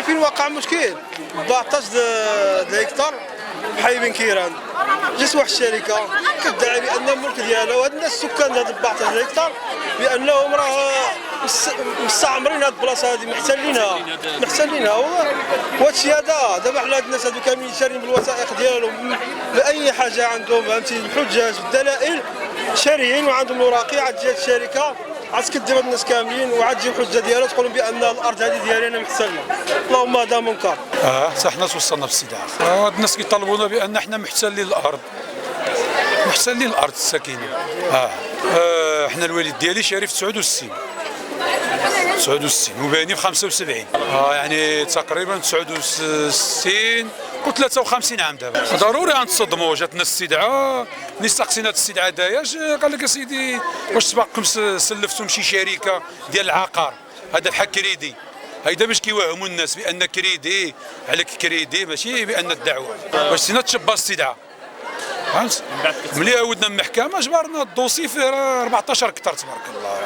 فين وقع مشكل 14 هكتار حي بن كيران. جات واحد الشركه كتدعي بان الملك ديالها، وهاد الناس السكان هاد 14 هكتار بانهم راه مستعمرين هاد البلاصه هادي، محتلينها وهادشي هذا دابا حنا هاد الناس هادو كاملين شارين بالوثائق ديالهم باي حاجه عندهم، فهمتي، الحجاج بالدلائل شاريين وعندهم الاوراقي. عاد جات الشركه عاد كدير هاد الناس كاملين وعاد تجيب الحجه ديالها تقول بان الارض هذه ديالي انا محتله. اللهم هذا منكر. حتى حنا توصلنا في الاستدعاء. هاد الناس كيطالبونا بان حنا محتلين الارض، الساكنه. حنا الوالد ديالي شاري في 69 وباينين في 75. يعني تقريبا 69 و53 عام. دابا ضروري غنتصدموا. جاتنا الاستدعاء، ملي استقسينا الاستدعاء داياش قال لك اسيدي واش سبقكم سلفتم شي شركه ديال العقار، هذا بحال كريدي. هيدا باش كيوهموا الناس بان كريدي عليك كريدي، ماشي بان الدعوه. واش سينا تشبه استدعاء، فهمت؟ ملي عاودنا المحكمه جبرنا الدوسي فيه 14 كتر تبارك الله،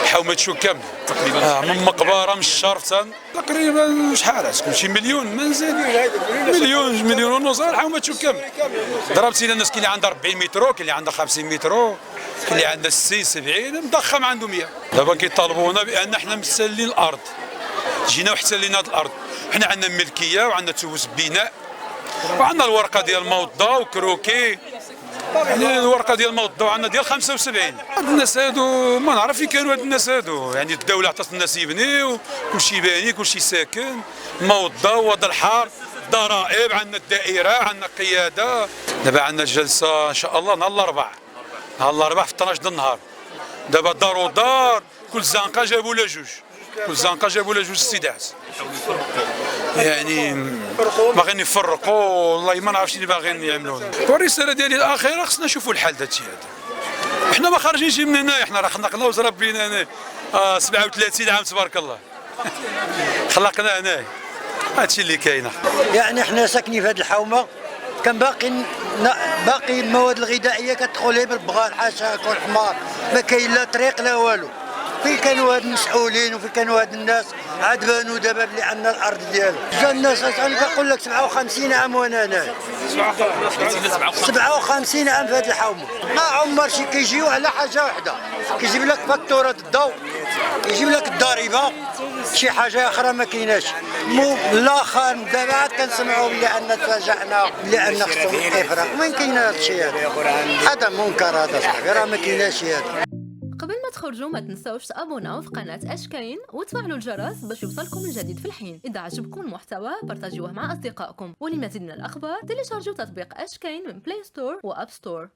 حومه شو كامل تقريبا، من مقبره من الشرف تقريبا شحال تكون شي مليون ما نزيد، مليون ونص الحومه شو كامل. ضربتي الناس كاين اللي عندها 40 متر، كاين اللي عندها 50 متر، كاين اللي عندها 60 70 مضخم عنده 100. دابا كيطالبونا بان حنا محتلين الارض، جينا وحتلينا هذه الارض. حنا عندنا ملكيه وعندنا تبوس بناء وعندنا الورقه ديال الموضه وكروكي، يعني الورقه ديال الموضه عندنا ديال 75. هاد الناس هادو ما نعرف فين كانوا هاد الناس هادو، يعني الدوله عطات الناس يبنيو كلشي باني كلشي ساكن، موضه ووضع الحار، ضرائب، عندنا الدائره، عندنا قياده. دابا عندنا جلسه ان شاء الله نهار الاربعاء، في 12 د النهار. دابا دار ودار كل زنقه جابوا لها جوج، استدعاءات. يعني باغيين يفرقوا، والله ما نعرفش اللي باغيين يعملوا. والرساله ديالي الاخيره خصنا نشوفوا الحل داك الشيء هذا. حنا ما خارجينش من هنايا، حنا راه خلقنا وزربينا هنا 37 عام تبارك الله. خلقنا هنايا، هادشي اللي كاينه. يعني حنا ساكنين في هذه الحومه، كان باقي المواد الغذائيه كتدخل غير بالبغال، حاشا كل حمار، ما كاين لا طريق لا والو. فين كانوا هاد المسؤولين وفين كانوا هاد الناس؟ عاد بانوا دابا بلي عندنا الارض ديالو. جا الناس انا كنقول لك 57 عام وانا هنا، 57 عام في هاد الحومه. ما عمر شي كيجيو على حاجه واحده، كيجيب لك فاتوره الضوء، يجيب لك الضريبه، شي حاجه اخرى ما كايناش. الاخر دابا عاد كنسمعوا بان تفاجئنا بان خصهم الافراغ. وين كاين هذا الشيء هذا منكر، هذا صاحبي راه ما كايناش هذا. قبل ما تخرجوا ما تنسوش تابوناو في قناة اشكاين وتفعلوا الجرس باش يوصلكم الجديد في الحين. اذا عجبكم المحتوى بارطاجيوه مع اصدقائكم، ولمزيد من الاخبار تيليشارجوا تطبيق اشكاين من بلاي ستور واب ستور.